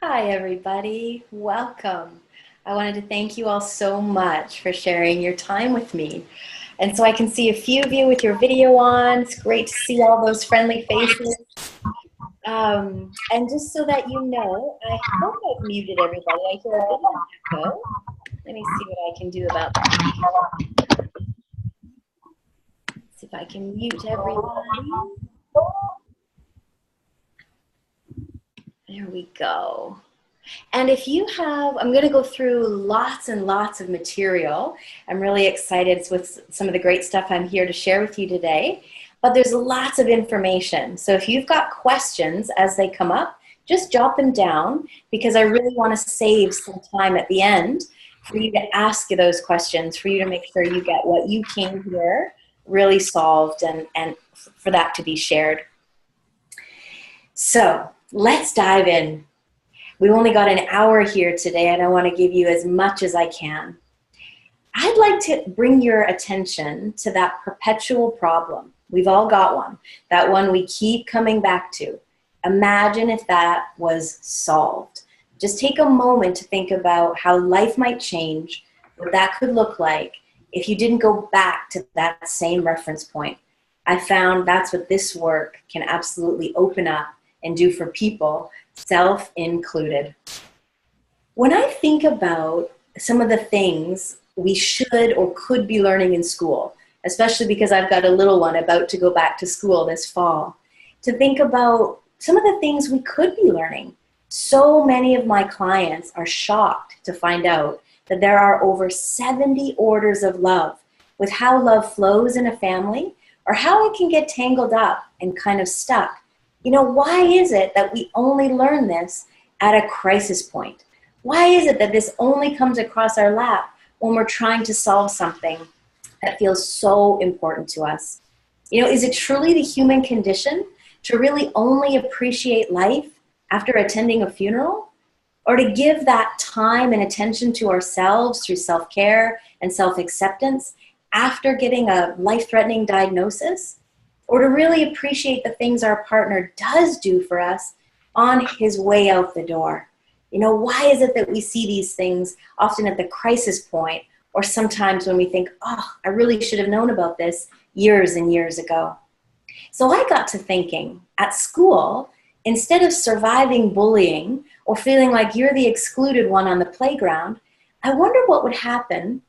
Hi, everybody. Welcome. I wanted to thank you all so much for sharing your time with me. And so I can see a few of you with your video on. It's great to see all those friendly faces. And just so that you know, I hope I've muted everybody. I hear a bit of an echo. Let me see what I can do about that. See if I can mute everybody. There we go. And if you have, I'm going to go through lots and lots of material. I'm really excited with some of the great stuff I'm here to share with you today. But there's lots of information. So if you've got questions as they come up, just jot them down because I really want to save some time at the end for you to ask those questions, for you to make sure you get what you came here really solved and for that to be shared. So let's dive in. We've only got an hour here today, and I want to give you as much as I can. I'd like to bring your attention to that perpetual problem. We've all got one, that one we keep coming back to. Imagine if that was solved. Just take a moment to think about how life might change, what that could look like if you didn't go back to that same reference point. I found that's what this work can absolutely open up and do for people, self included. When I think about some of the things we should or could be learning in school, especially because I've got a little one about to go back to school this fall, to think about some of the things we could be learning. So many of my clients are shocked to find out that there are over 70 orders of love, with how love flows in a family or how it can get tangled up and kind of stuck. You know, why is it that we only learn this at a crisis point? Why is it that this only comes across our lap when we're trying to solve something that feels so important to us? You know, is it truly the human condition to really only appreciate life after attending a funeral? Or to give that time and attention to ourselves through self-care and self-acceptance after getting a life-threatening diagnosis? Or to really appreciate the things our partner does do for us on his way out the door? You know, why is it that we see these things often at the crisis point, or sometimes when we think, oh, I really should have known about this years and years ago? So I got to thinking, at school, instead of surviving bullying or feeling like you're the excluded one on the playground, I wonder what would happen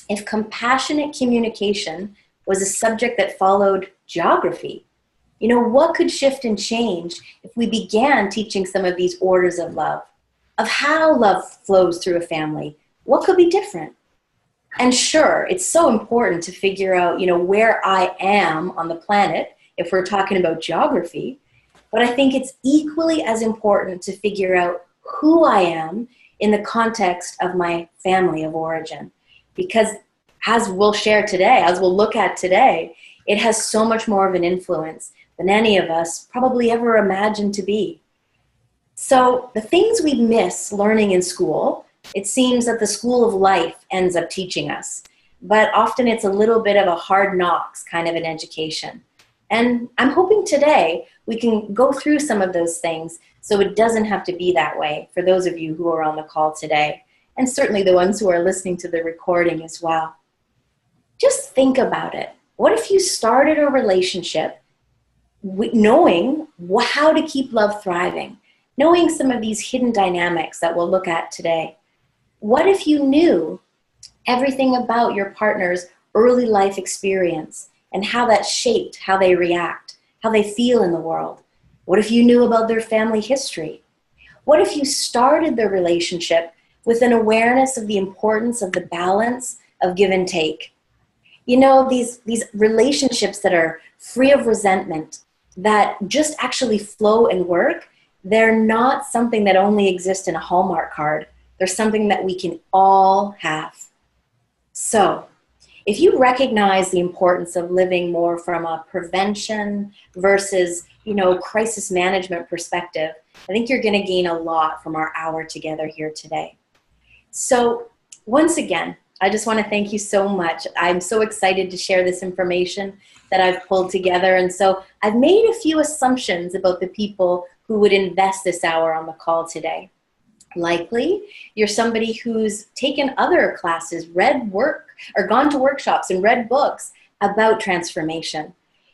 if compassionate communication was a subject that followed geography. You know, what could shift and change if we began teaching some of these orders of love, of how love flows through a family? What could be different? And sure, it's so important to figure out, you know, where I am on the planet if we're talking about geography, but I think it's equally as important to figure out who I am in the context of my family of origin. Because as we'll share today, as we'll look at today, it has so much more of an influence than any of us probably ever imagined to be. So the things we miss learning in school, it seems that the school of life ends up teaching us. But often it's a little bit of a hard knocks kind of an education. And I'm hoping today we can go through some of those things so it doesn't have to be that way for those of you who are on the call today, and certainly the ones who are listening to the recording as well. Just think about it. What if you started a relationship knowing how to keep love thriving, knowing some of these hidden dynamics that we'll look at today? What if you knew everything about your partner's early life experience and how that shaped how they react, how they feel in the world? What if you knew about their family history? What if you started the relationship with an awareness of the importance of the balance of give and take? You know, these relationships that are free of resentment, that just actually flow and work, they're not something that only exists in a Hallmark card. They're something that we can all have. So, if you recognize the importance of living more from a prevention versus, you know, crisis management perspective, I think you're going to gain a lot from our hour together here today. So, once again, I just want to thank you so much. I'm so excited to share this information that I've pulled together. And so I've made a few assumptions about the people who would invest this hour on the call today. Likely, you're somebody who's taken other classes, read work, or gone to workshops and read books about transformation.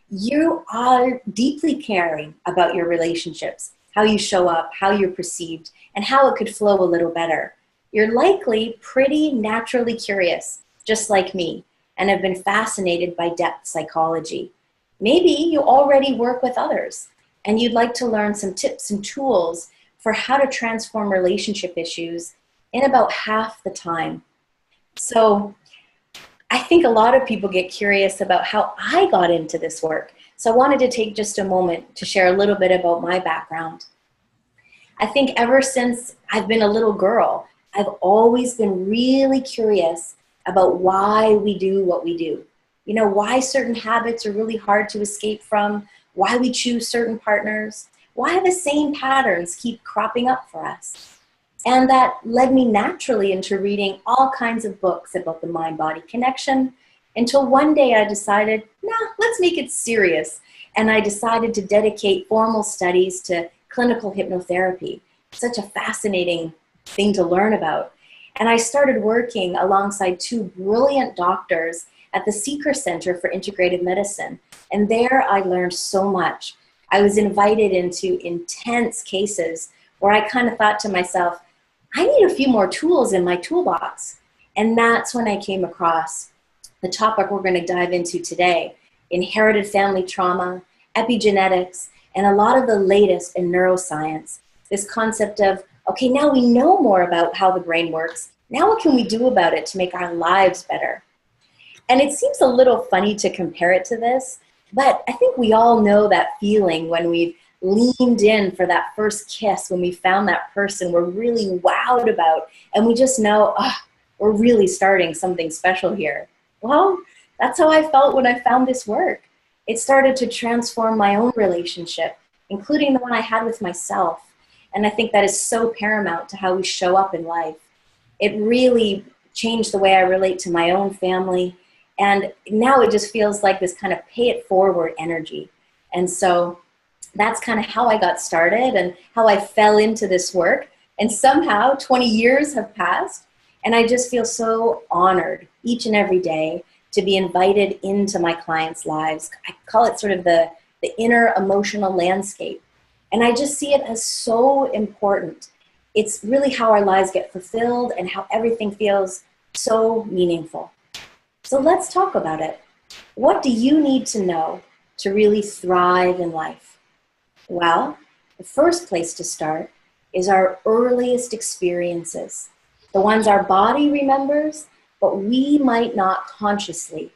You are deeply caring about your relationships, how you show up, how you're perceived, and how it could flow a little better. You're likely pretty naturally curious, just like me, and have been fascinated by depth psychology. Maybe you already work with others, and you'd like to learn some tips and tools for how to transform relationship issues in about half the time. So I think a lot of people get curious about how I got into this work. So I wanted to take just a moment to share a little bit about my background. I think ever since I've been a little girl, I've always been really curious about why we do what we do. You know, why certain habits are really hard to escape from, why we choose certain partners, why the same patterns keep cropping up for us. And that led me naturally into reading all kinds of books about the mind-body connection until one day I decided, nah, let's make it serious. And I decided to dedicate formal studies to clinical hypnotherapy. Such a fascinating thing to learn about. And I started working alongside two brilliant doctors at the Seeker Center for Integrative Medicine. And there I learned so much. I was invited into intense cases where I kind of thought to myself, I need a few more tools in my toolbox. And that's when I came across the topic we're going to dive into today: inherited family trauma, epigenetics, and a lot of the latest in neuroscience. This concept of, okay, now we know more about how the brain works. Now what can we do about it to make our lives better? And it seems a little funny to compare it to this, but I think we all know that feeling when we've leaned in for that first kiss, when we found that person we're really wowed about, and we just know, oh, we're really starting something special here. Well, that's how I felt when I found this work. It started to transform my own relationship, including the one I had with myself. And I think that is so paramount to how we show up in life. It really changed the way I relate to my own family. And now it just feels like this kind of pay it forward energy. And so that's kind of how I got started and how I fell into this work. And somehow 20 years have passed, and I just feel so honored each and every day to be invited into my clients' lives. I call it sort of the inner emotional landscape. And I just see it as so important. It's really how our lives get fulfilled and how everything feels so meaningful. So let's talk about it. What do you need to know to really thrive in life? Well, the first place to start is our earliest experiences, the ones our body remembers, but we might not consciously.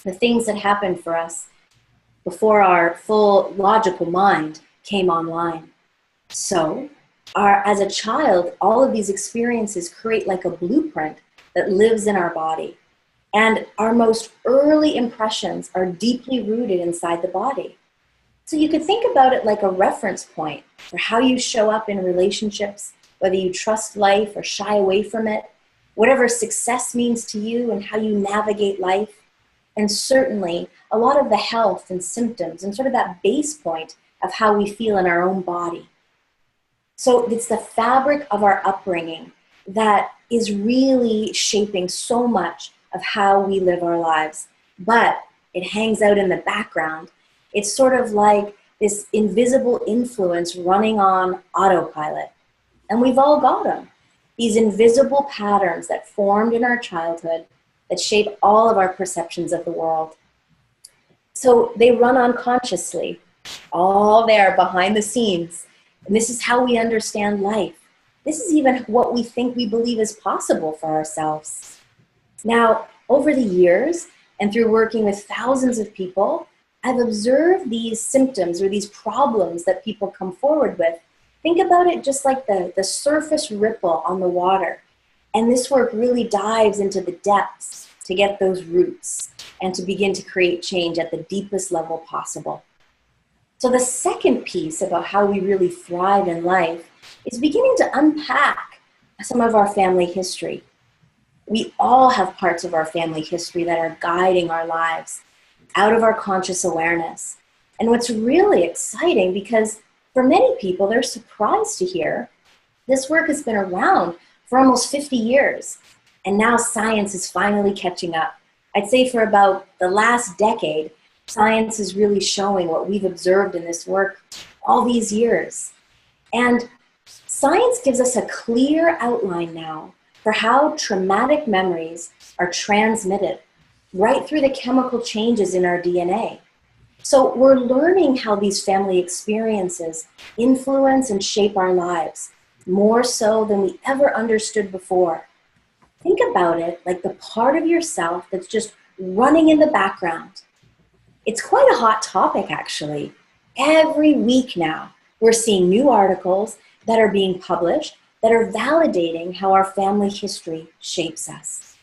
The things that happened for us before our full logical mind came online. So, as a child, all of these experiences create like a blueprint that lives in our body. And our most early impressions are deeply rooted inside the body. So you could think about it like a reference point for how you show up in relationships, whether you trust life or shy away from it, whatever success means to you and how you navigate life, and certainly a lot of the health and symptoms and sort of that base point of how we feel in our own body. So it's the fabric of our upbringing that is really shaping so much of how we live our lives, but it hangs out in the background. It's sort of like this invisible influence running on autopilot. And we've all got them. These invisible patterns that formed in our childhood that shape all of our perceptions of the world. So they run unconsciously, all there behind the scenes. And this is how we understand life. This is even what we think we believe is possible for ourselves. Now, over the years, and through working with thousands of people, I've observed these symptoms or these problems that people come forward with. Think about it just like the surface ripple on the water. And this work really dives into the depths to get those roots and to begin to create change at the deepest level possible. So the second piece about how we really thrive in life is beginning to unpack some of our family history. We all have parts of our family history that are guiding our lives out of our conscious awareness. And what's really exciting, because for many people, they're surprised to hear This work has been around for almost 50 years, and now science is finally catching up. I'd say for about the last decade, science is really showing what we've observed in this work all these years. And science gives us a clear outline now for how traumatic memories are transmitted right through the chemical changes in our DNA. So we're learning how these family experiences influence and shape our lives, more so than we ever understood before. Think about it like the part of yourself that's just running in the background. It's quite a hot topic, actually. Every week now, we're seeing new articles that are being published that are validating how our family history shapes us.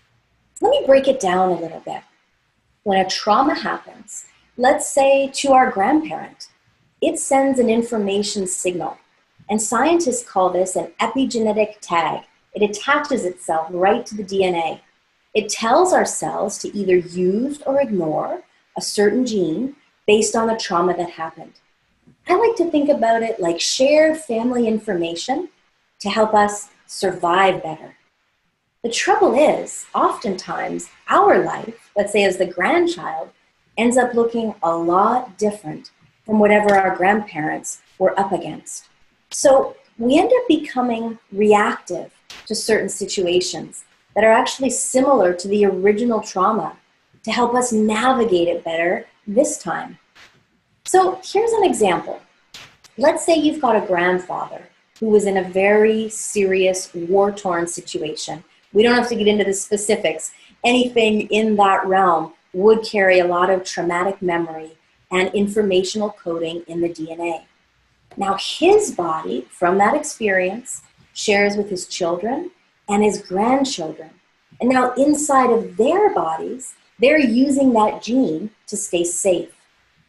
Let me break it down a little bit. When a trauma happens, let's say to our grandparent, it sends an information signal. And scientists call this an epigenetic tag. It attaches itself right to the DNA. It tells our cells to either use or ignore a certain gene based on the trauma that happened. I like to think about it like shared family information to help us survive better. The trouble is, oftentimes, our life, let's say as the grandchild, ends up looking a lot different from whatever our grandparents were up against. So we end up becoming reactive to certain situations that are actually similar to the original trauma to help us navigate it better this time. So here's an example. Let's say you've got a grandfather who was in a very serious war-torn situation. We don't have to get into the specifics. Anything in that realm would carry a lot of traumatic memory and informational coding in the DNA. Now his body, from that experience, shares with his children and his grandchildren. And now inside of their bodies, they're using that gene to stay safe.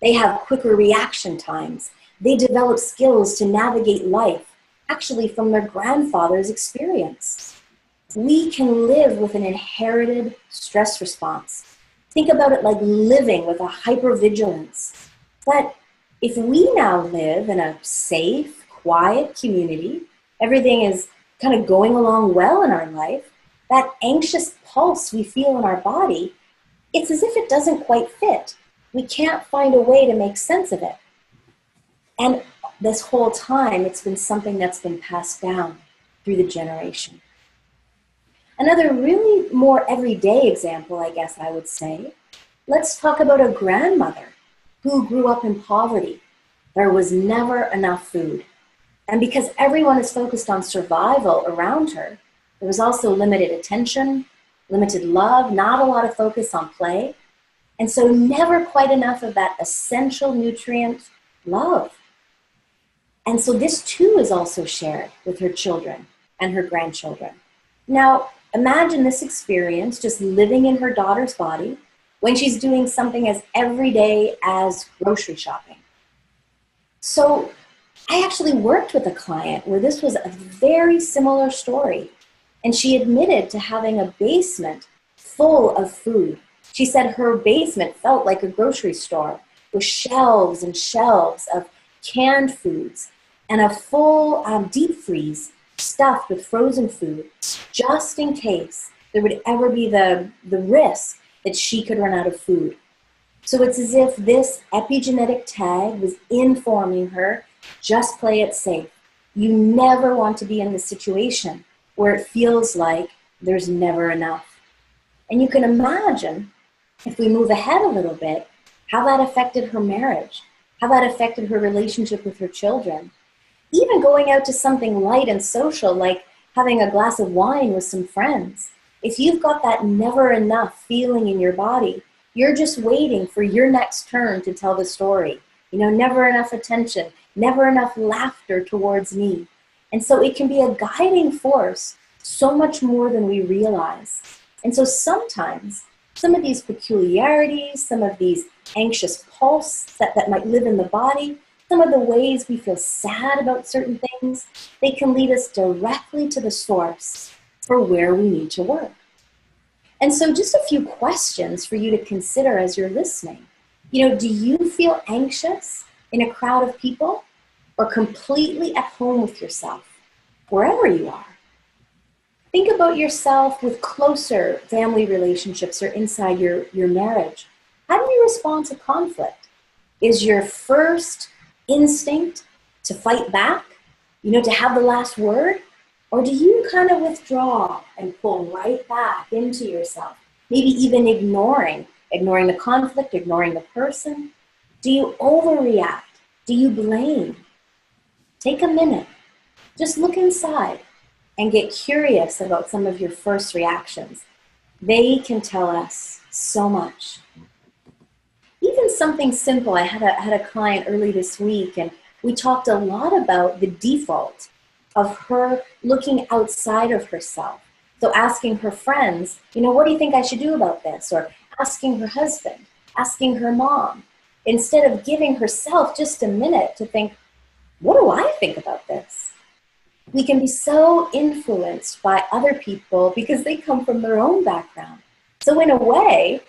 They have quicker reaction times. They develop skills to navigate life, actually from their grandfather's experience. We can live with an inherited stress response. Think about it like living with a hypervigilance. But if we now live in a safe, quiet community, everything is kind of going along well in our life, that anxious pulse we feel in our body, it's as if it doesn't quite fit. We can't find a way to make sense of it. And this whole time, it's been something that's been passed down through the generation. Another really more everyday example, I guess I would say, let's talk about a grandmother who grew up in poverty. There was never enough food. And because everyone is focused on survival around her, there was also limited attention, limited love, not a lot of focus on play. And so never quite enough of that essential nutrient, love. And so this too is also shared with her children and her grandchildren. Now, imagine this experience just living in her daughter's body when she's doing something as everyday as grocery shopping. So I actually worked with a client where this was a very similar story. And she admitted to having a basement full of food. She said her basement felt like a grocery store with shelves and shelves of canned foods and a full deep freeze stuffed with frozen food, just in case there would ever be the risk that she could run out of food. So it's as if this epigenetic tag was informing her, just play it safe. You never want to be in the situation where it feels like there's never enough. And you can imagine, if we move ahead a little bit, how that affected her marriage, how that affected her relationship with her children. Even going out to something light and social, like having a glass of wine with some friends. If you've got that never enough feeling in your body, you're just waiting for your next turn to tell the story. You know, never enough attention, never enough laughter towards me. And so it can be a guiding force so much more than we realize. And so sometimes some of these peculiarities, some of these anxious pulse that might live in the body, some of the ways we feel sad about certain things, they can lead us directly to the source for where we need to work. And so just a few questions for you to consider as you're listening. You know, do you feel anxious in a crowd of people or completely at home with yourself? wherever you are. Think about yourself with closer family relationships or inside your marriage. How do you respond to conflict? Is your first instinct to fight back, to have the last word? Or do you kind of withdraw and pull right back into yourself? Maybe even ignoring the conflict, ignoring the person. Do you overreact? Do you blame? Take a minute. Just look inside and get curious about some of your first reactions. They can tell us so much. Even something simple. I had a client early this week, and we talked a lot about the default of her looking outside of herself. So asking her friends, what do you think I should do about this? Or asking her husband, asking her mom, instead of giving herself just a minute to think, what do I think about this? We can be so influenced by other people because they come from their own background. So in a way,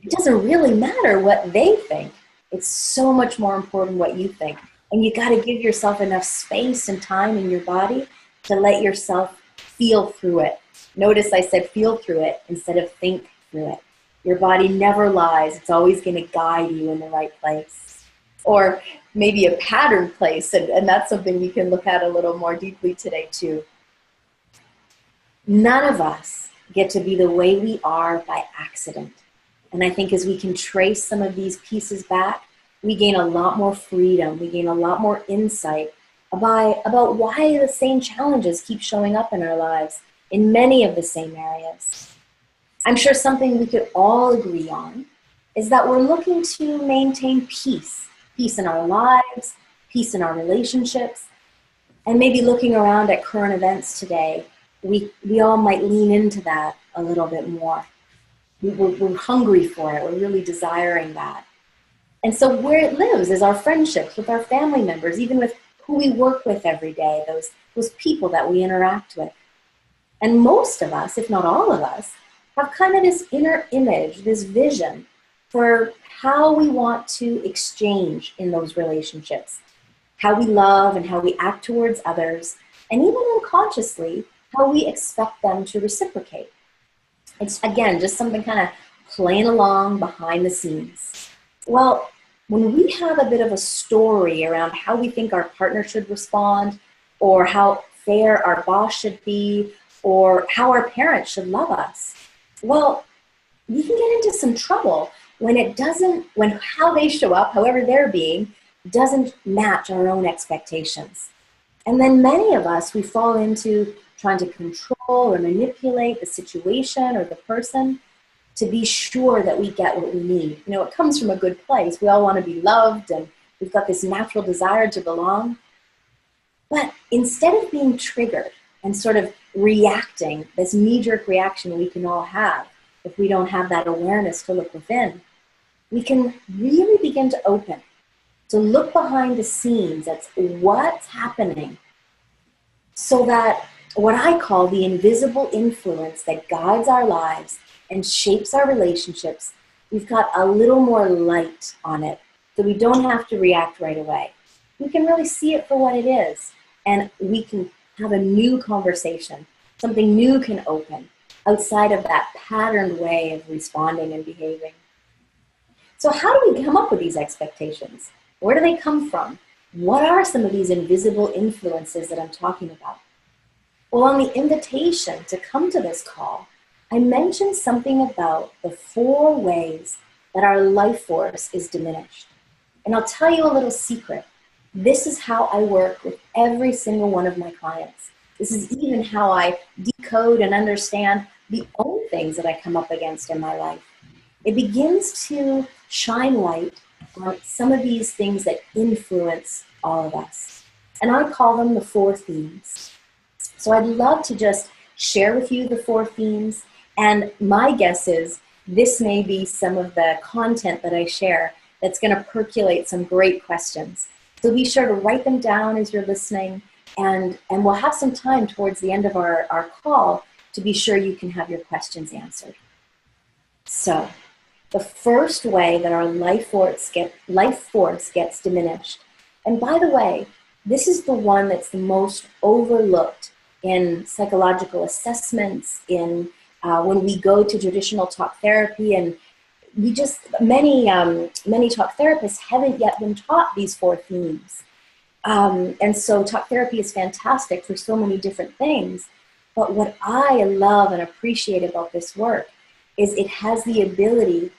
it doesn't really matter what they think. It's so much more important what you think. And you got to give yourself enough space and time in your body to let yourself feel through it. Notice I said feel through it instead of think through it. Your body never lies. It's always going to guide you in the right place. Or maybe a pattern place, and that's something we can look at a little more deeply today too. None of us get to be the way we are by accident. And I think as we can trace some of these pieces back, we gain a lot more freedom, we gain a lot more insight about why the same challenges keep showing up in our lives in many of the same areas. I'm sure something we could all agree on is that we're looking to maintain peace in our lives, peace in our relationships, and maybe looking around at current events today, we all might lean into that a little bit more. We're hungry for it. We're really desiring that. And so where it lives is our friendships with our family members, even with who we work with every day, those people that we interact with. And most of us, if not all of us, have kind of this inner image, this vision for how we want to exchange in those relationships, how we love and how we act towards others, and even unconsciously, how we expect them to reciprocate. It's, again, just something kind of playing along behind the scenes. Well, when we have a bit of a story around how we think our partner should respond, or how fair our boss should be, or how our parents should love us, well, we can get into some trouble when how they show up, however they're being, doesn't match our own expectations. And then many of us, we fall into trying to control or manipulate the situation or the person to be sure that we get what we need. It comes from a good place. We all want to be loved, and we've got this natural desire to belong. But instead of being triggered and sort of reacting, this knee-jerk reaction we can all have if we don't have that awareness to look within, we can really begin to open, to look behind the scenes at what's happening, so that what I call the invisible influence that guides our lives and shapes our relationships, we've got a little more light on it, so we don't have to react right away. We can really see it for what it is, and we can have a new conversation. Something new can open outside of that patterned way of responding and behaving. So how do we come up with these expectations? Where do they come from? What are some of these invisible influences that I'm talking about? Well, on the invitation to come to this call, I mentioned something about the 4 ways that our life force is diminished. And I'll tell you a little secret. This is how I work with every single one of my clients. This is even how I decode and understand the own things that I come up against in my life. It begins to shine light on some of these things that influence all of us. And I call them the 4 themes. So I'd love to just share with you the 4 themes. And my guess is this may be some of the content that I share that's going to percolate some great questions. So be sure to write them down as you're listening. And we'll have some time towards the end of our call to be sure you can have your questions answered. So the first way that our life force gets diminished, and by the way, this is the one that's the most overlooked in psychological assessments, in when we go to traditional talk therapy, and we just, many talk therapists haven't yet been taught these four themes. And so talk therapy is fantastic for so many different things. But what I love and appreciate about this work is it has the ability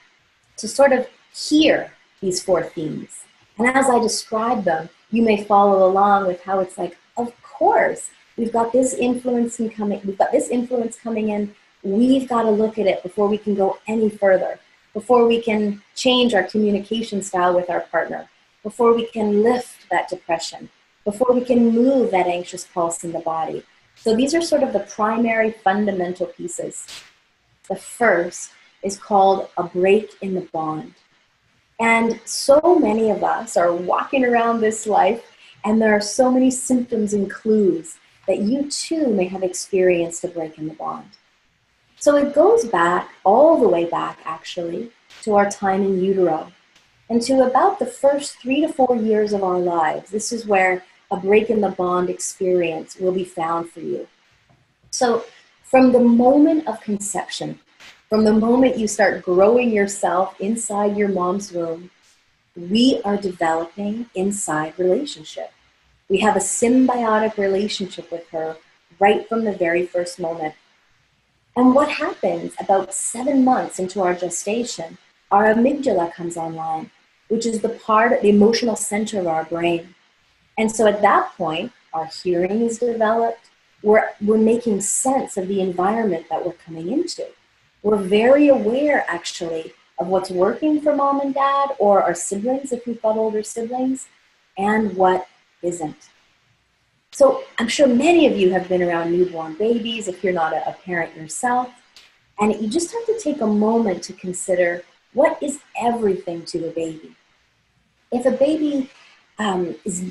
to sort of hear these four themes. And as I describe them, you may follow along with how it's like, of course, we've got this influence coming in. We've got to look at it before we can go any further, before we can change our communication style with our partner, before we can lift that depression, before we can move that anxious pulse in the body. So these are sort of the primary fundamental pieces. The first is called a break in the bond. And so many of us are walking around this life, and there are so many symptoms and clues that you too may have experienced a break in the bond. So it goes back, all the way back actually, to our time in utero, and to about the first 3 to 4 years of our lives. This is where a break in the bond experience will be found for you. So from the moment of conception, from the moment you start growing yourself inside your mom's womb, we are developing inside relationship. We have a symbiotic relationship with her right from the very first moment. And what happens about 7 months into our gestation, our amygdala comes online, which is the emotional center of our brain. And so at that point, our hearing is developed. We're making sense of the environment that we're coming into. We're very aware, actually, of what's working for mom and dad, or our siblings, if we've got older siblings, and what isn't. So I'm sure many of you have been around newborn babies, if you're not a parent yourself, and you just have to take a moment to consider, what is everything to a baby? If a baby's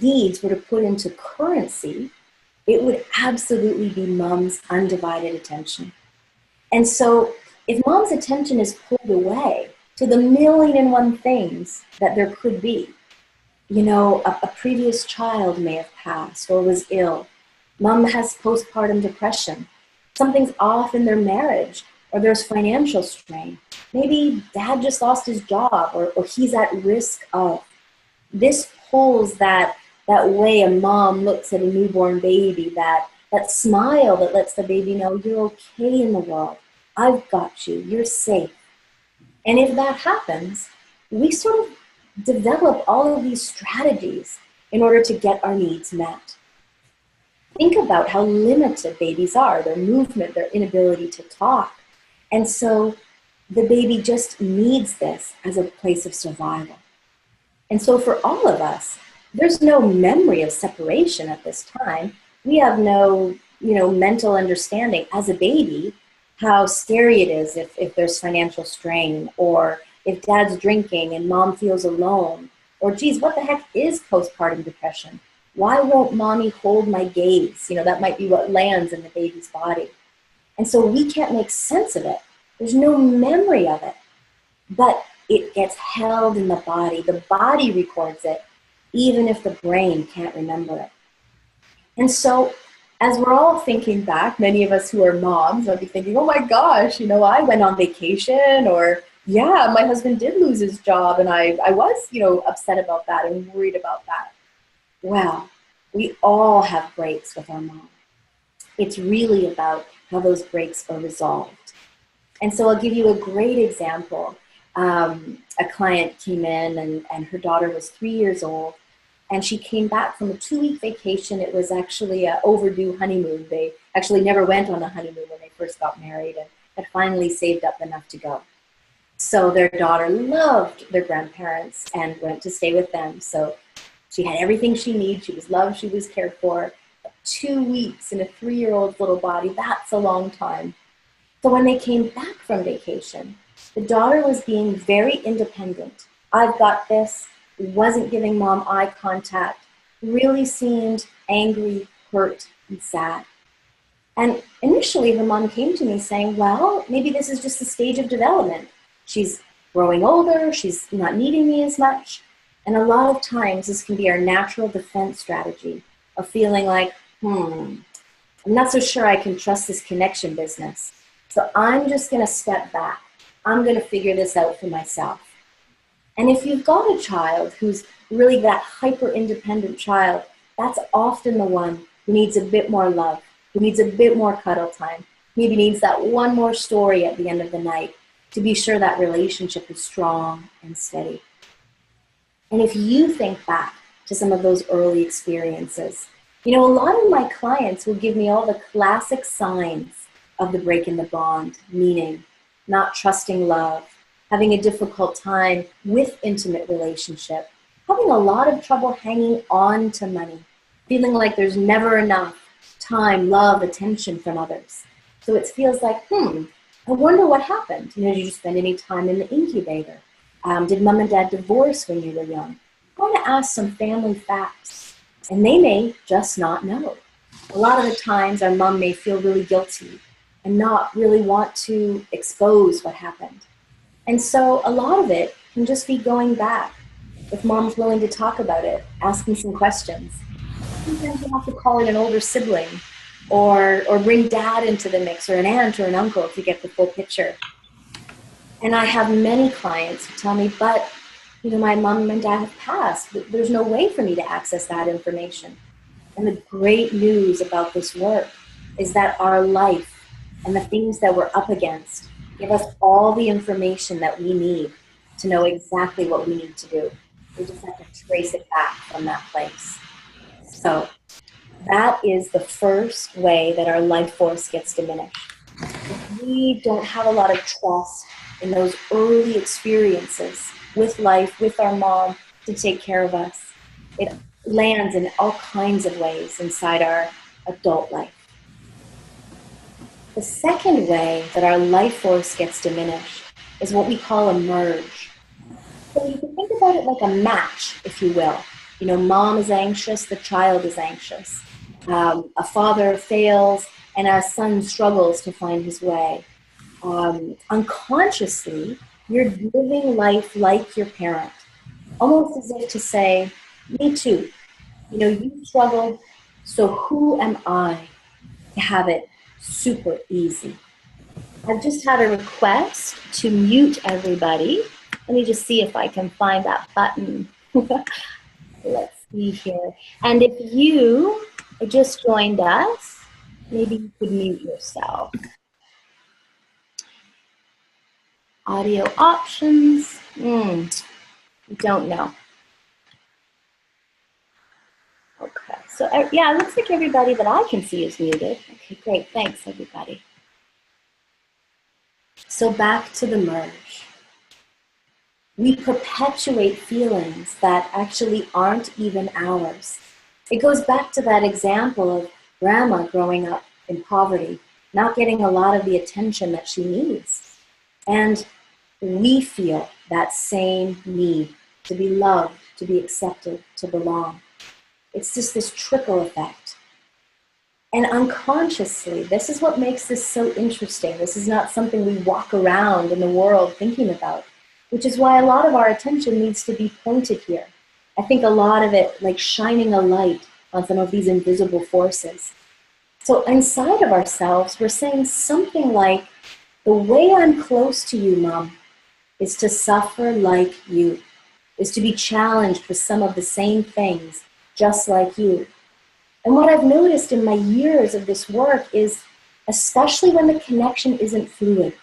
needs were to put into currency, it would absolutely be mom's undivided attention. And so if mom's attention is pulled away to the 1,000,001 things that there could be, you know, a previous child may have passed or was ill, mom has postpartum depression, something's off in their marriage, or there's financial strain, maybe dad just lost his job, or he's at risk of. This pulls that way a mom looks at a newborn baby, that smile that lets the baby know you're okay in the world. I've got you, you're safe. And if that happens, we sort of develop all of these strategies in order to get our needs met. Think about how limited babies are, their movement, their inability to talk. And so the baby just needs this as a place of survival. And so for all of us, there's no memory of separation at this time. We have no, mental understanding as a baby how scary it is if there's financial strain, or if dad's drinking and mom feels alone, or geez, what the heck is postpartum depression? Why won't mommy hold my gaze? That might be what lands in the baby's body. And so we can't make sense of it. There's no memory of it, but it gets held in the body. The body records it, even if the brain can't remember it. And so as we're all thinking back, many of us who are moms will be thinking, oh my gosh, I went on vacation, or yeah, my husband did lose his job and I was, upset about that and worried about that. Well, we all have breaks with our mom. It's really about how those breaks are resolved. And so I'll give you a great example. A client came in and her daughter was 3 years old, and she came back from a 2-week vacation. It was actually an overdue honeymoon. They actually never went on a honeymoon when they first got married, and had finally saved up enough to go. So their daughter loved their grandparents and went to stay with them. So she had everything she needed. She was loved, she was cared for. 2 weeks in a 3-year-old little body, that's a long time. So when they came back from vacation, the daughter was being very independent. I've got this, wasn't giving mom eye contact, really seemed angry, hurt, and sad. And initially her mom came to me saying, well, maybe this is just a stage of development. She's growing older, she's not needing me as much. And a lot of times this can be our natural defense strategy of feeling like, I'm not so sure I can trust this connection business. So I'm just going to step back. I'm going to figure this out for myself. And if you've got a child who's really that hyper-independent child, that's often the one who needs a bit more love, who needs a bit more cuddle time, maybe needs that one more story at the end of the night to be sure that relationship is strong and steady. And if you think back to some of those early experiences, a lot of my clients will give me all the classic signs of the break in the bond, meaning not trusting love, having a difficult time with intimate relationship, having a lot of trouble hanging on to money, feeling like there's never enough time, love, attention from others. So it feels like, I wonder what happened. Did you spend any time in the incubator? Did mom and dad divorce when you were young? I want to ask some family facts, and they may just not know. A lot of the times our mom may feel really guilty and not really want to expose what happened. And so a lot of it can just be going back. If mom's willing to talk about it, asking some questions. Sometimes you have to call in an older sibling or bring dad into the mix, or an aunt or an uncle to get the full picture. And I have many clients who tell me, but my mom and dad have passed. There's no way for me to access that information. And the great news about this work is that our life and the things that we're up against give us all the information that we need to know exactly what we need to do. We just have to trace it back from that place. So that is the first way that our life force gets diminished. If we don't have a lot of trust in those early experiences with life, with our mom to take care of us, it lands in all kinds of ways inside our adult life. The second way that our life force gets diminished is what we call a merge. So you can think about it like a match, if you will. Mom is anxious, the child is anxious. A father fails, and our son struggles to find his way. Unconsciously, you're living life like your parent, almost as if to say, me too. You struggled, so who am I to have it super easy? I've just had a request to mute everybody. Let me just see if I can find that button. Let's see here. And if you just joined us, maybe you could mute yourself. Audio options. Don't know. Okay, so yeah, it looks like everybody that I can see is muted. Okay, great, thanks everybody. So back to the merge. We perpetuate feelings that actually aren't even ours. It goes back to that example of grandma growing up in poverty, not getting a lot of the attention that she needs. And we feel that same need to be loved, to be accepted, to belong. It's just this trickle effect. And unconsciously, this is what makes this so interesting. This is not something we walk around in the world thinking about, which is why a lot of our attention needs to be pointed here. I think a lot of it like shining a light on some of these invisible forces. So inside of ourselves, we're saying something like, the way I'm close to you, Mom, is to suffer like you, is to be challenged with some of the same things, just like you. And what I've noticed in my years of this work is, especially when the connection isn't fluid,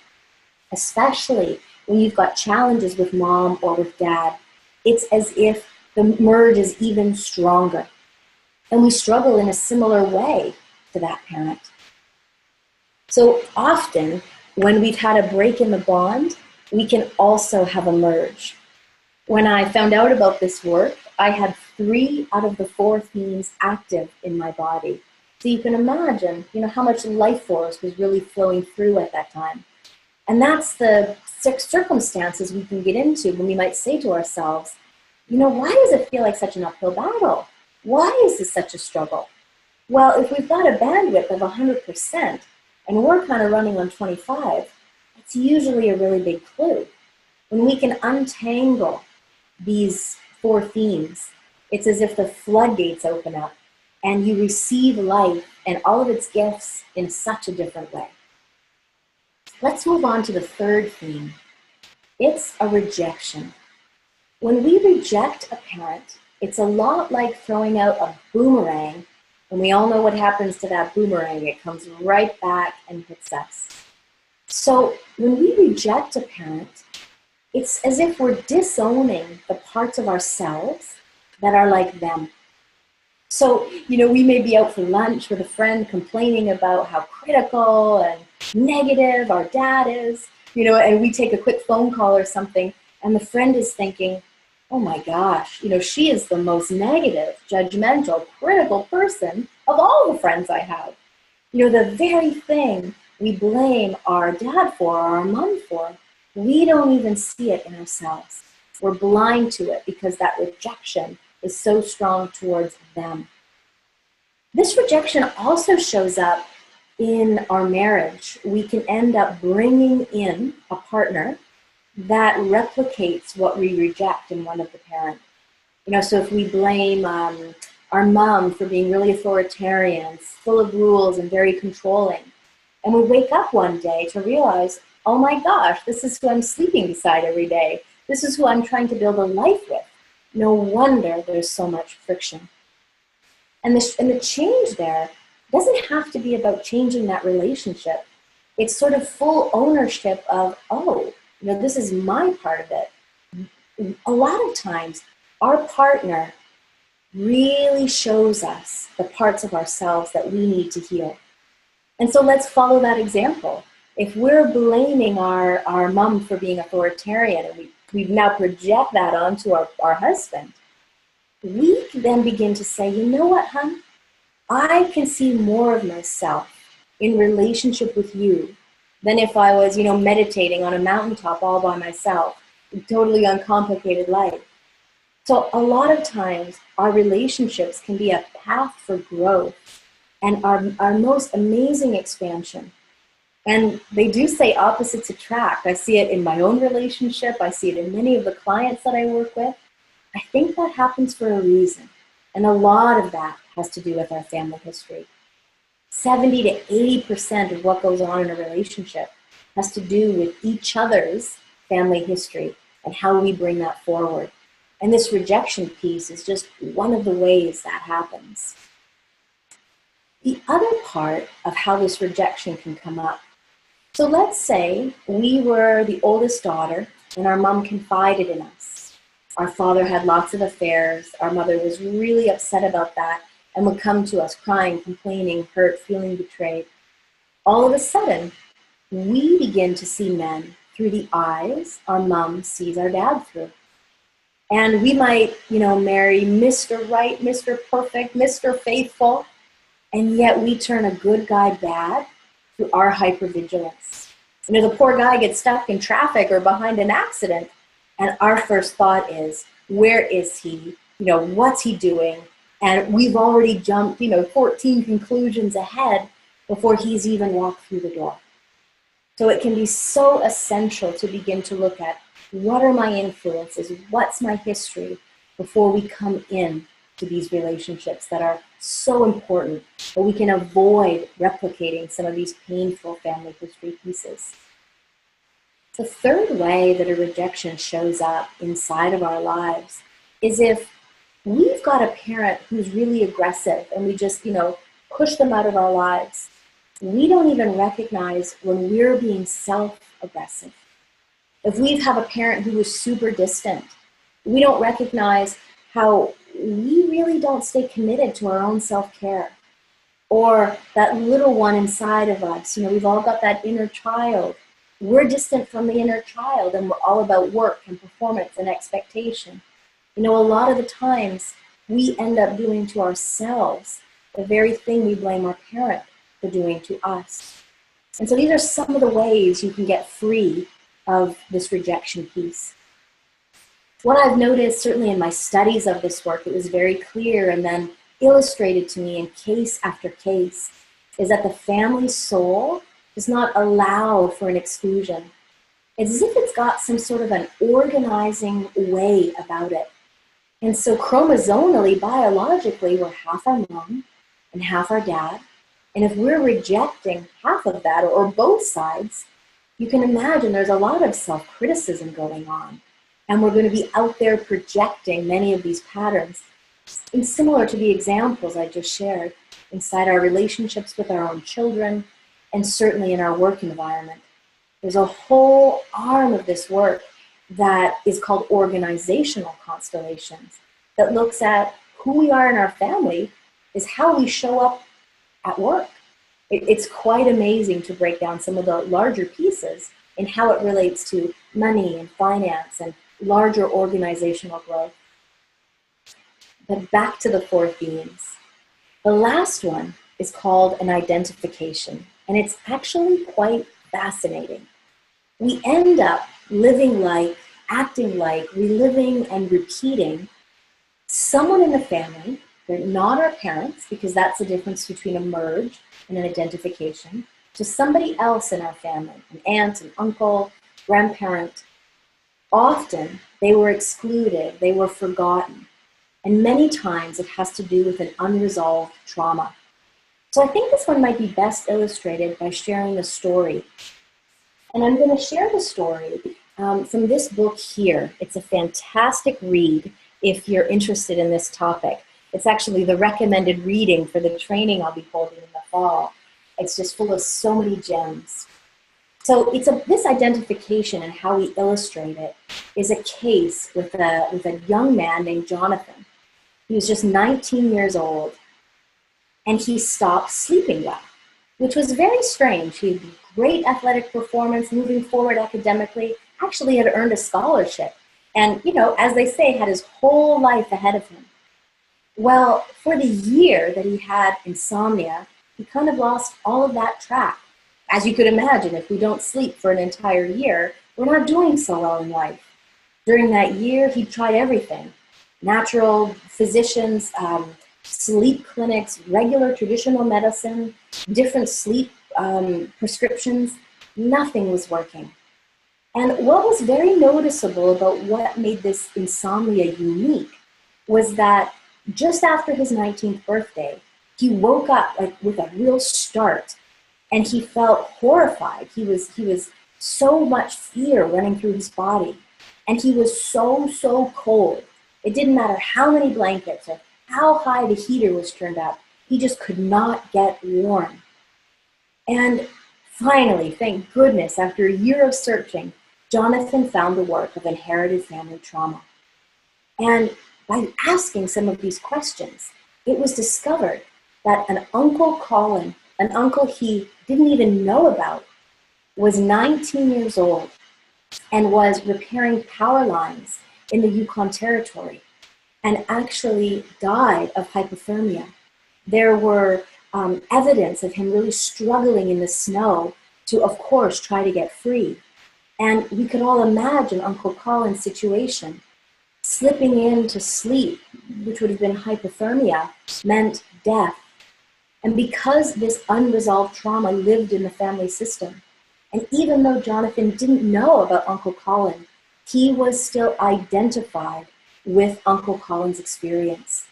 especially when you've got challenges with mom or with dad, it's as if the merge is even stronger. And we struggle in a similar way to that parent. So often, when we've had a break in the bond, we can also have a merge. When I found out about this work, I had 3 out of the 4 themes active in my body. So you can imagine, how much life force was really flowing through at that time. And that's the circumstances we can get into when we might say to ourselves, why does it feel like such an uphill battle? Why is this such a struggle? Well, if we've got a bandwidth of 100% and we're kind of running on 25, it's usually a really big clue. When we can untangle these 4 themes, it's as if the floodgates open up and you receive life and all of its gifts in such a different way. Let's move on to the third theme. It's a rejection. When we reject a parent, it's a lot like throwing out a boomerang, and we all know what happens to that boomerang. It comes right back and hits us. So when we reject a parent, it's as if we're disowning the parts of ourselves that are like them. So, we may be out for lunch with a friend complaining about how critical and negative our dad is, and we take a quick phone call or something, and the friend is thinking, oh my gosh, she is the most negative, judgmental, critical person of all the friends I have. The very thing we blame our dad for or our mom for, we don't even see it in ourselves. We're blind to it because that rejection is so strong towards them. This rejection also shows up in our marriage. We can end up bringing in a partner that replicates what we reject in one of the parents. So if we blame our mom for being really authoritarian, full of rules and very controlling, and we wake up one day to realize, oh my gosh, this is who I'm sleeping beside every day. This is who I'm trying to build a life with. No wonder there's so much friction. And the change there doesn't have to be about changing that relationship. It's sort of full ownership of, this is my part of it. A lot of times, our partner really shows us the parts of ourselves that we need to heal. And so let's follow that example. If we're blaming our mom for being authoritarian, and we now project that onto our husband, we then begin to say, you know what, hon? I can see more of myself in relationship with you than if I was, meditating on a mountaintop all by myself, a totally uncomplicated life. So a lot of times our relationships can be a path for growth and our most amazing expansion. And they do say opposites attract. I see it in my own relationship. I see it in many of the clients that I work with. I think that happens for a reason. And a lot of that has to do with our family history. 70 to 80% of what goes on in a relationship has to do with each other's family history and how we bring that forward. And this rejection piece is just one of the ways that happens. The other part of how this rejection can come up. So let's say we were the oldest daughter and our mom confided in us. Our father had lots of affairs. Our mother was really upset about that and would come to us crying, complaining, hurt, feeling betrayed. All of a sudden, we begin to see men through the eyes our mom sees our dad through. And we might, marry Mr. Right, Mr. Perfect, Mr. Faithful, and yet we turn a good guy bad through our hypervigilance. The poor guy gets stuck in traffic or behind an accident, and our first thought is, where is he? What's he doing? And we've already jumped, 14 conclusions ahead before he's even walked through the door. So it can be so essential to begin to look at, what are my influences? What's my history before we come in to these relationships that are so important, but we can avoid replicating some of these painful family history pieces. The third way that a rejection shows up inside of our lives is if we've got a parent who's really aggressive and we just, push them out of our lives. We don't even recognize when we're being self-aggressive. If we have a parent who is super distant, we don't recognize how we really don't stay committed to our own self-care. Or that little one inside of us, we've all got that inner child. We're distant from the inner child and we're all about work and performance and expectation. A lot of the times we end up doing to ourselves the very thing we blame our parent for doing to us. And so these are some of the ways you can get free of this rejection piece. What I've noticed, certainly in my studies of this work, it was very clear and then illustrated to me in case after case, is that the family soul does not allow for an exclusion. It's as if it's got some sort of an organizing way about it. And so chromosomally, biologically, we're half our mom and half our dad. And if we're rejecting half of that or both sides, you can imagine there's a lot of self-criticism going on. And we're going to be out there projecting many of these patterns. And similar to the examples I just shared, inside our relationships with our own children, and certainly in our work environment. There's a whole arm of this work that is called organizational constellations, that looks at who we are in our family is how we show up at work. It's quite amazing to break down some of the larger pieces and how it relates to money and finance and larger organizational growth. But back to the four themes. The last one is called an identification, and it's actually quite fascinating. We end up living like, acting like, reliving and repeating someone in the family. They're not our parents, because that's the difference between a merge and an identification, to somebody else in our family, an aunt, an uncle, grandparent. Often they were excluded, they were forgotten, and many times it has to do with an unresolved trauma. So I think this one might be best illustrated by sharing a story. And I'm going to share the story from this book here. It's a fantastic read if you're interested in this topic. It's actually the recommended reading for the training I'll be holding in the fall. It's just full of so many gems. So this identification and how we illustrate it is a case with a young man named Jonathan. He was just 19 years old, and he stopped sleeping well, which was very strange. He had great athletic performance, moving forward academically, actually had earned a scholarship, and, as they say, had his whole life ahead of him. Well, for the year that he had insomnia, he kind of lost all of that track. As you could imagine, if we don't sleep for an entire year, we're not doing so well in life. During that year, he tried everything. Natural physicians, sleep clinics, regular traditional medicine, different sleep prescriptions. Nothing was working. And what was very noticeable about what made this insomnia unique was that just after his 19th birthday, he woke up with a real start, and he felt horrified. He was so much fear running through his body, and he was so cold. It didn't matter how many blankets or how high the heater was turned up. He just could not get warm. And finally, thank goodness, after a year of searching, Jonathan found the work of inherited family trauma. And by asking some of these questions, it was discovered that an Uncle Colin, an uncle he didn't even know about, was 19 years old and was repairing power lines in the Yukon Territory, and actually died of hypothermia. There were evidence of him really struggling in the snow to, of course, try to get free. And we could all imagine Uncle Colin's situation. Slipping into sleep, which would have been hypothermia, meant death. And because this unresolved trauma lived in the family system, and even though Jonathan didn't know about Uncle Colin, he was still identified with Uncle Colin's experience.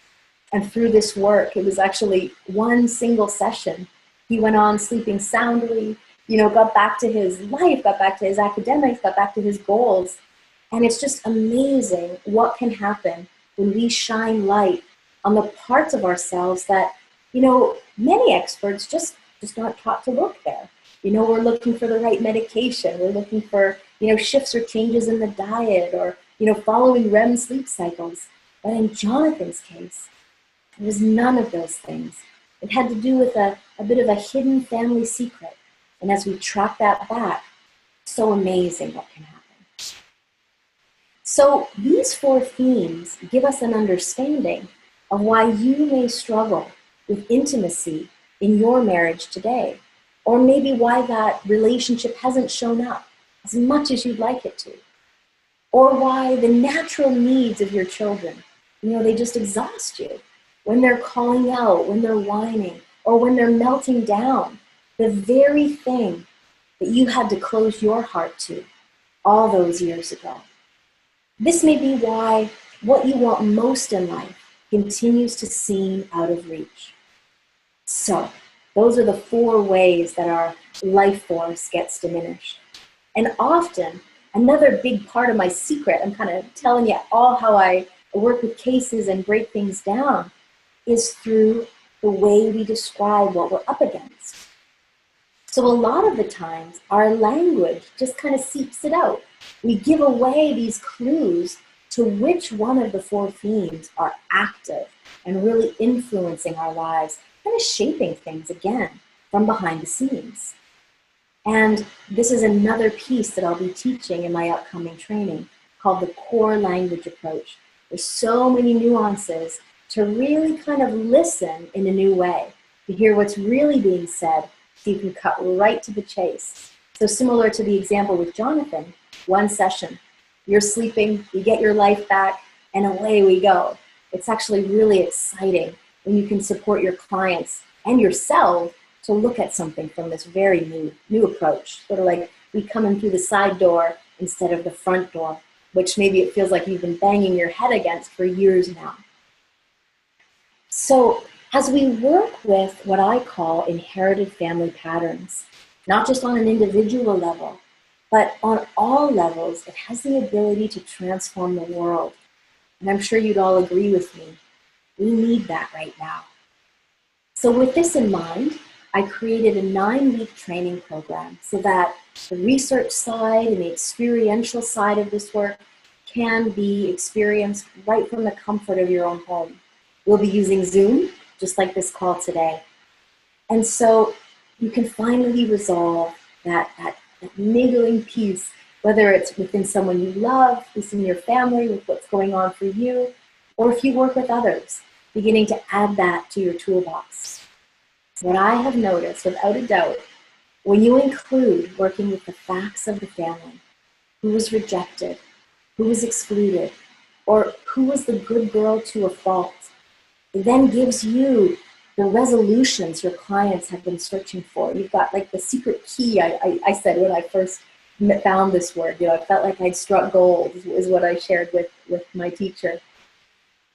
And through this work, it was actually one single session. He went on sleeping soundly, got back to his life, got back to his academics, got back to his goals. And it's just amazing what can happen when we shine light on the parts of ourselves that, many experts just aren't taught to look there. We're looking for the right medication. We're looking for, shifts or changes in the diet, or, following REM sleep cycles. But in Jonathan's case, it was none of those things. It had to do with a bit of a hidden family secret. And as we track that back, so amazing what can happen. So these four themes give us an understanding of why you may struggle with intimacy in your marriage today, or maybe why that relationship hasn't shown up as much as you'd like it to, or why the natural needs of your children, they just exhaust you when they're calling out, when they're whining, or when they're melting down, the very thing that you had to close your heart to all those years ago. This may be why what you want most in life continues to seem out of reach. So those are the 4 ways that our life force gets diminished. And often, another big part of my secret, I'm kind of telling you all how I work with cases and break things down, is through the way we describe what we're up against. So a lot of the times, our language just kind of seeps it out. We give away these clues to which one of the 4 themes are active and really influencing our lives, kind of shaping things again from behind the scenes. And this is another piece that I'll be teaching in my upcoming training called the core language approach. There's so many nuances to really kind of listen in a new way, to hear what's really being said, so you can cut right to the chase. So similar to the example with Jonathan, 1 session, you're sleeping, you get your life back, and away we go. It's actually really exciting when you can support your clients and yourself to look at something from this very new approach. Sort of like we come in through the side door instead of the front door, which maybe it feels like you've been banging your head against for years now. So as we work with what I call inherited family patterns, not just on an individual level, but on all levels, it has the ability to transform the world. And I'm sure you'd all agree with me. We need that right now. So with this in mind, I created a 9-week training program so that the research side and the experiential side of this work can be experienced right from the comfort of your own home. We'll be using Zoom, just like this call today. And so you can finally resolve that niggling piece, whether it's within someone you love, within your family, with what's going on for you, or if you work with others, beginning to add that to your toolbox. What I have noticed, without a doubt, when you include working with the facts of the family, who was rejected, who was excluded, or who was the good girl to a fault, it then gives you the resolutions your clients have been searching for. You've got like the secret key, I said when I first found this word. I felt like I'd struck gold, is what I shared with my teacher.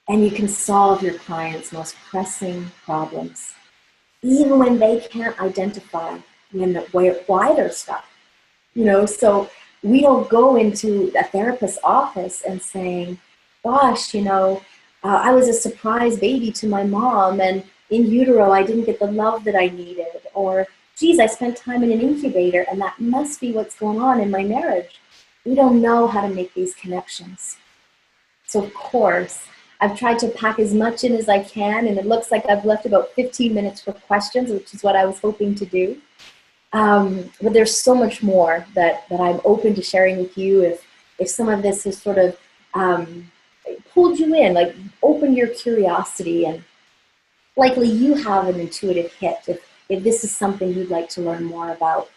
And you can solve your clients' most pressing problems, even when they can't identify why they're stuck. So we don't go into a therapist's office and saying, gosh, I was a surprise baby to my mom, and in utero I didn't get the love that I needed, or geez, I spent time in an incubator and that must be what's going on in my marriage. We don't know how to make these connections. So of course, I've tried to pack as much in as I can, and it looks like I've left about 15 minutes for questions, which is what I was hoping to do. But there's so much more that I'm open to sharing with you if some of this has sort of pulled you in, like opened your curiosity, and likely you have an intuitive hit if this is something you'd like to learn more about.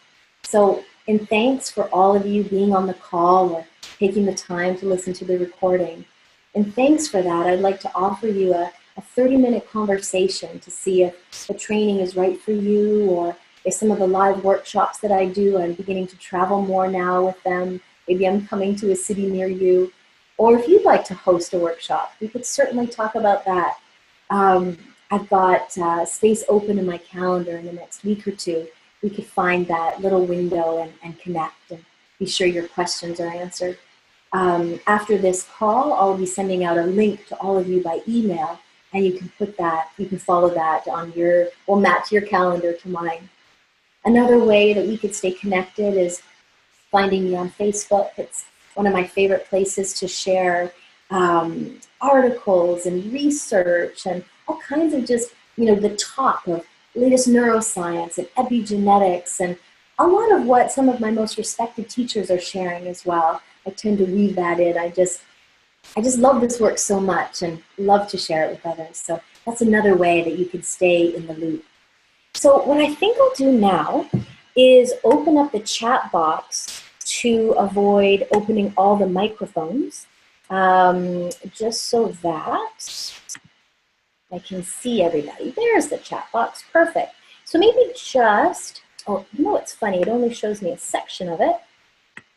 So, and thanks for all of you being on the call or taking the time to listen to the recording. And thanks for that. I'd like to offer you a 30-minute conversation to see if the training is right for you, or if some of the live workshops that I do, I'm beginning to travel more now with them. Maybe I'm coming to a city near you. Or if you'd like to host a workshop, we could certainly talk about that. I've got space open in my calendar in the next week or two. We could find that little window and connect and be sure your questions are answered. After this call, I'll be sending out a link to all of you by email, and you can follow that on we'll match your calendar to mine. Another way that we could stay connected is finding me on Facebook. It's one of my favorite places to share articles and research and all kinds of just, the top of latest neuroscience and epigenetics and a lot of what some of my most respected teachers are sharing as well. I tend to weave that in. I just love this work so much and love to share it with others. So that's another way that you can stay in the loop. So what I think I'll do now is open up the chat box to avoid opening all the microphones, just so that I can see everybody. There's the chat box, perfect. So maybe just, it's funny, it only shows me a section of it.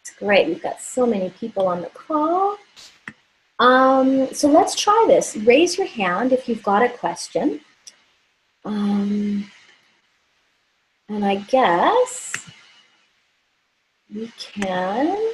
It's great, we've got so many people on the call. So let's try this. Raise your hand if you've got a question. And I guess we can